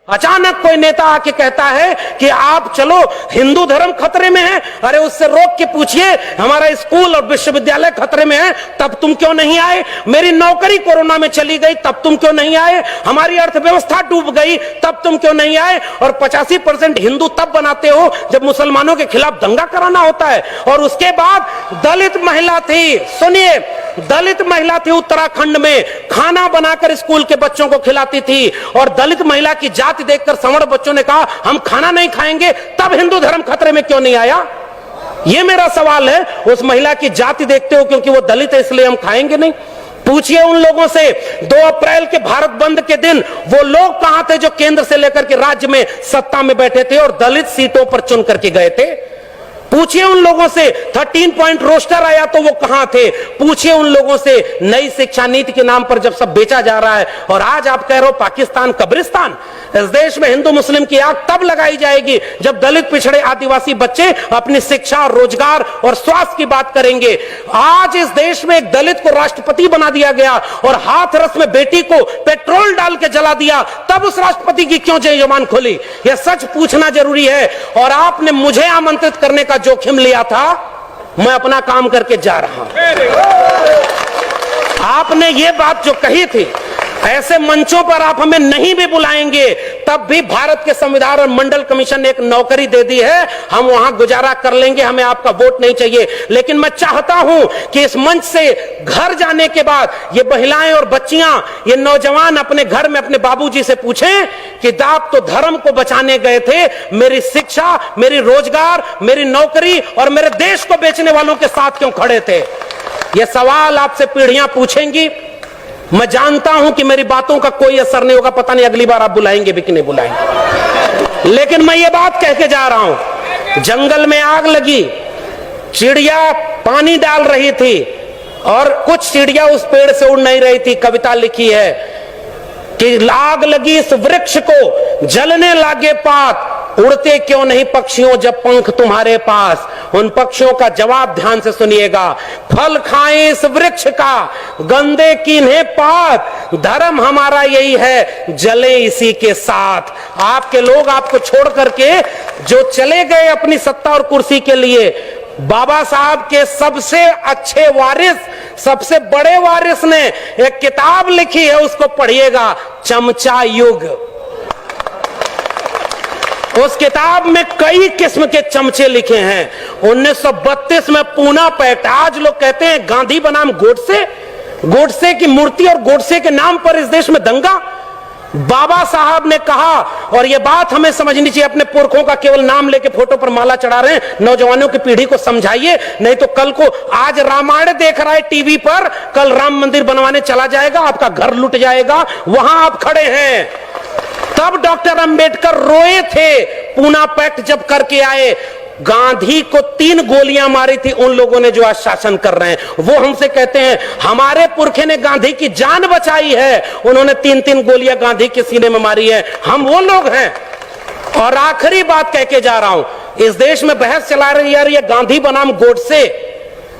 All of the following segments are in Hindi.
अचानक कोई नेता आके कहता है कि आप चलो हिंदू धर्म खतरे में है। अरे उससे रोक के पूछिए हमारा स्कूल और विश्वविद्यालय खतरे में है, तब तुम क्यों नहीं आए? मेरी नौकरी कोरोना में चली गई, तब तुम क्यों नहीं आए? हमारी अर्थव्यवस्था डूब गई, तब तुम क्यों नहीं आए? और 85% हिंदू तब बनाते हो जब मुसलमानों के खिलाफ दंगा कराना होता है। और उसके बाद दलित महिला थी, सुनिए, दलित महिला थी उत्तराखंड में, खाना बनाकर स्कूल के बच्चों को खिलाती थी। और दलित महिला की जाति देखकर सवर्ण बच्चों ने कहा हम खाना नहीं खाएंगे, तब हिंदू धर्म खतरे में क्यों नहीं आया? यह मेरा सवाल है। उस महिला की जाति देखते हो क्योंकि वो दलित है इसलिए हम खाएंगे नहीं? पूछिए उन लोगों से 2 अप्रैल के भारत बंद के दिन वो लोग कहां थे जो केंद्र से लेकर के राज्य में सत्ता में बैठे थे और दलित सीटों पर चुन करके गए थे? पूछिए उन लोगों से 13 पॉइंट रोस्टर आया तो वो कहां थे? पूछिए उन लोगों से नई शिक्षा नीति के नाम पर जब सब बेचा जा रहा है और आज आप कह रहे हो पाकिस्तान कब्रिस्तान। इस देश में हिंदू मुस्लिम की आग तब लगाई जाएगी जब दलित पिछड़े आदिवासी बच्चे अपनी शिक्षा, रोजगार और स्वास्थ्य की बात करेंगे। आज इस देश में एक दलित को राष्ट्रपति बना दिया गया और हाथरस में बेटी को पेट्रोल डाल के जला दिया, तब उस राष्ट्रपति की क्यों जबान खुली? यह सच पूछना जरूरी है। और आपने मुझे आमंत्रित करने का जोखिम लिया था, मैं अपना काम करके जा रहा हूं। आपने ये बात जो कही थी, ऐसे मंचों पर आप हमें नहीं भी बुलाएंगे तब भी भारत के संविधान और मंडल कमीशन ने एक नौकरी दे दी है, हम वहां गुजारा कर लेंगे, हमें आपका वोट नहीं चाहिए। लेकिन मैं चाहता हूं कि इस मंच से घर जाने के बाद ये महिलाएं और बच्चियां, ये नौजवान अपने घर में अपने बाबूजी से पूछें कि आप तो धर्म को बचाने गए थे, मेरी शिक्षा, मेरी रोजगार, मेरी नौकरी और मेरे देश को बेचने वालों के साथ क्यों खड़े थे? ये सवाल आपसे पीढ़ियां पूछेंगी। मैं जानता हूं कि मेरी बातों का कोई असर नहीं होगा, पता नहीं अगली बार आप बुलाएंगे भी कि नहीं बुलाएंगे। लेकिन मैं ये बात कह के जा रहा हूं, जंगल में आग लगी, चिड़िया पानी डाल रही थी और कुछ चिड़िया उस पेड़ से उड़ नहीं रही थी। कविता लिखी है कि आग लगी इस वृक्ष को, जलने लागे पात, उड़ते क्यों नहीं पक्षियों जब पंख तुम्हारे पास? उन पक्षियों का जवाब ध्यान से सुनिएगा, फल खाएं इस वृक्ष का, गंदे कीन्हे पात, धर्म हमारा यही है, जले इसी के साथ। आपके लोग आपको छोड़ करके जो चले गए अपनी सत्ता और कुर्सी के लिए, बाबा साहब के सबसे अच्छे वारिस, सबसे बड़े वारिस ने एक किताब लिखी है, उसको पढ़िएगा, चमचा युग। उस किताब में कई किस्म के चमचे लिखे हैं। 1932 में पूना पैक्ट, आज लोग कहते हैं गांधी बनाम गोडसे, गोडसे की मूर्ति और गोडसे के नाम पर इस देश में दंगा। बाबा साहब ने कहा, और यह बात हमें समझनी चाहिए, अपने पुरखों का केवल नाम लेके फोटो पर माला चढ़ा रहे हैं, नौजवानों की पीढ़ी को समझाइए, नहीं तो कल को आज रामायण देख रहा है टीवी पर, कल राम मंदिर बनवाने चला जाएगा, आपका घर लुट जाएगा, वहां आप खड़े हैं। तब डॉक्टर अंबेडकर रोए थे, पूना पैक्ट जब करके आए। गांधी को 3 गोलियां मारी थी उन लोगों ने जो आज शासन कर रहे हैं। वो हमसे कहते हैं हमारे पुरखे ने गांधी की जान बचाई है, उन्होंने 3-3 गोलियां गांधी के सीने में मारी है, हम वो लोग हैं। और आखिरी बात कह के जा रहा हूं, इस देश में बहस चला रही है ये गांधी बनाम गोडसे,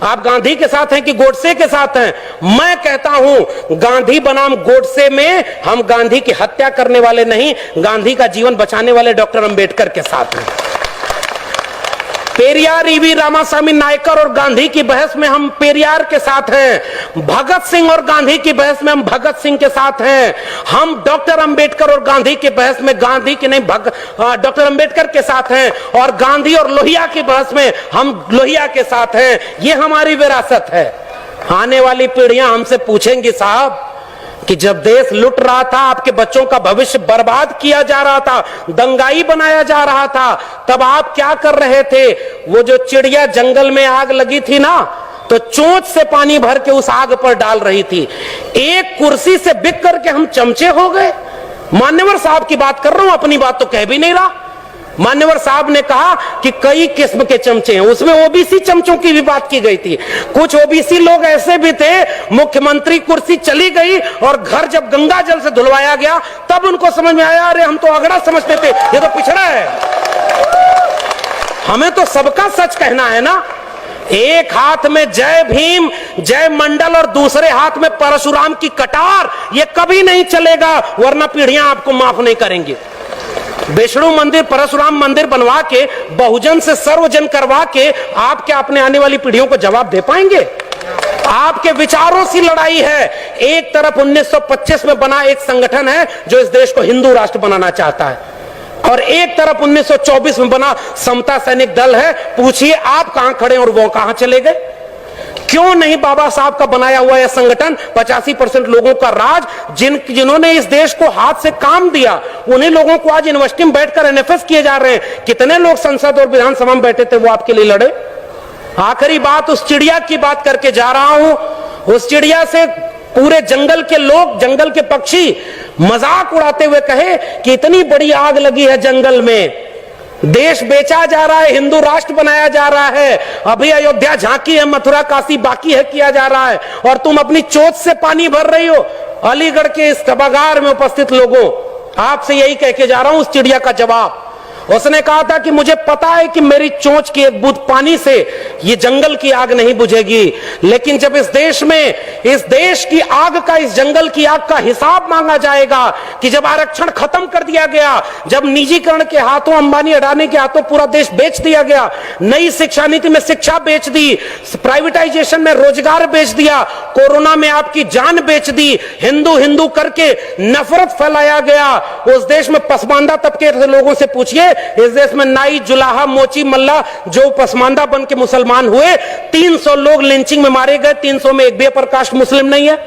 आप गांधी के साथ हैं कि गोडसे के साथ हैं? मैं कहता हूं गांधी बनाम गोडसे में हम गांधी की हत्या करने वाले नहीं, गांधी का जीवन बचाने वाले डॉक्टर अंबेडकर के साथ हैं। पेरियार ईवी रामास्वामी नायकर और गांधी की बहस में हम पेरियार के साथ हैं, भगत सिंह और गांधी की बहस में हम भगत सिंह के साथ हैं। हम डॉक्टर अंबेडकर और गांधी की बहस में गांधी की नहीं डॉक्टर अंबेडकर के साथ हैं, और गांधी और लोहिया की बहस में हम लोहिया के साथ हैं। ये हमारी विरासत है। आने वाली पीढ़ियां हमसे पूछेंगी साहब कि जब देश लुट रहा था, आपके बच्चों का भविष्य बर्बाद किया जा रहा था, दंगाई बनाया जा रहा था, तब आप क्या कर रहे थे? वो जो चिड़िया जंगल में आग लगी थी ना, तो चोंच से पानी भर के उस आग पर डाल रही थी। एक कुर्सी से बिक करके हम चमचे हो गए। मान्यवर साहब की बात कर रहा हूं, अपनी बात तो कह भी नहीं रहा। मान्यवर साहब ने कहा कि कई किस्म के चमचे हैं, उसमें ओबीसी चमचों की भी बात की गई थी। कुछ ओबीसी लोग ऐसे भी थे, मुख्यमंत्री कुर्सी चली गई और घर जब गंगा जल से धुलवाया गया तब उनको समझ में आया, अरे हम तो अगड़ा समझते थे, ये तो पिछड़ा है। हमें तो सबका सच कहना है ना। एक हाथ में जय भीम, जय मंडल और दूसरे हाथ में परशुराम की कटार, ये कभी नहीं चलेगा, वरना पीढ़ियां आपको माफ नहीं करेंगी। विष्णु मंदिर, परशुराम मंदिर बनवा के, बहुजन से सर्वजन करवा के आप क्या अपने आने वाली पीढ़ियों को जवाब दे पाएंगे? आपके विचारों से लड़ाई है। एक तरफ 1925 में बना एक संगठन है जो इस देश को हिंदू राष्ट्र बनाना चाहता है, और एक तरफ 1924 में बना समता सैनिक दल है। पूछिए आप कहां खड़े और वो कहां चले गए? क्यों नहीं बाबा साहब का बनाया हुआ यह संगठन 85% लोगों का राज, जिन्होंने इस देश को हाथ से काम दिया, उन्हीं लोगों को आज यूनिवर्सिटी में बैठकर एनएफएस किए जा रहे हैं। कितने लोग संसद और विधानसभा में बैठे थे वो आपके लिए लड़े? आखिरी बात उस चिड़िया की बात करके जा रहा हूं। उस चिड़िया से पूरे जंगल के लोग, जंगल के पक्षी मजाक उड़ाते हुए कहे कि इतनी बड़ी आग लगी है जंगल में, देश बेचा जा रहा है, हिंदू राष्ट्र बनाया जा रहा है, अभी अयोध्या झांकी है, मथुरा काशी बाकी है किया जा रहा है, और तुम अपनी चोट से पानी भर रही हो। अलीगढ़ के इस सभागार में उपस्थित लोगों, आपसे यही कह के जा रहा हूं उस चिड़िया का जवाब। उसने कहा था कि मुझे पता है कि मेरी चोंच की एक बूंद पानी से ये जंगल की आग नहीं बुझेगी, लेकिन जब इस देश में, इस देश की आग का, इस जंगल की आग का हिसाब मांगा जाएगा कि जब आरक्षण खत्म कर दिया गया, जब निजीकरण के हाथों, अंबानी अडानी के हाथों पूरा देश बेच दिया गया, नई शिक्षा नीति में शिक्षा बेच दी, प्राइवेटाइजेशन में रोजगार बेच दिया, कोरोना में आपकी जान बेच दी, हिंदू हिंदू करके नफरत फैलाया गया, उस देश में पसमानदा तबके के लोगों से पूछिए, इस देश में नाई, जुलाहा, मोची, मल्ला जो पसमानदा बन के मुसलमान हुए, 300 लोग लिंचिंग में मारे गए, 300 में एक भी अपर कास्ट मुस्लिम नहीं है।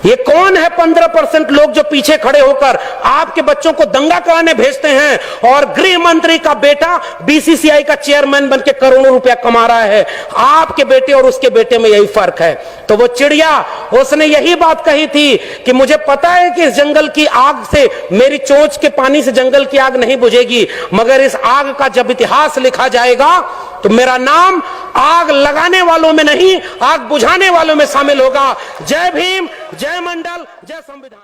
ये कौन है 15% लोग जो पीछे खड़े होकर आपके बच्चों को दंगा कराने भेजते हैं, और गृह मंत्री का बेटा बीसीसीआई का चेयरमैन बनके करोड़ों रुपया कमा रहा है? आपके बेटे और उसके बेटे में यही फर्क है। तो वो चिड़िया, उसने यही बात कही थी कि मुझे पता है कि इस जंगल की आग से, मेरी चोंच के पानी से जंगल की आग नहीं बुझेगी, मगर इस आग का जब इतिहास लिखा जाएगा तो मेरा नाम आग लगाने वालों में नहीं, आग बुझाने वालों में शामिल होगा। जय भीम, जय मंडल, जय संविधान।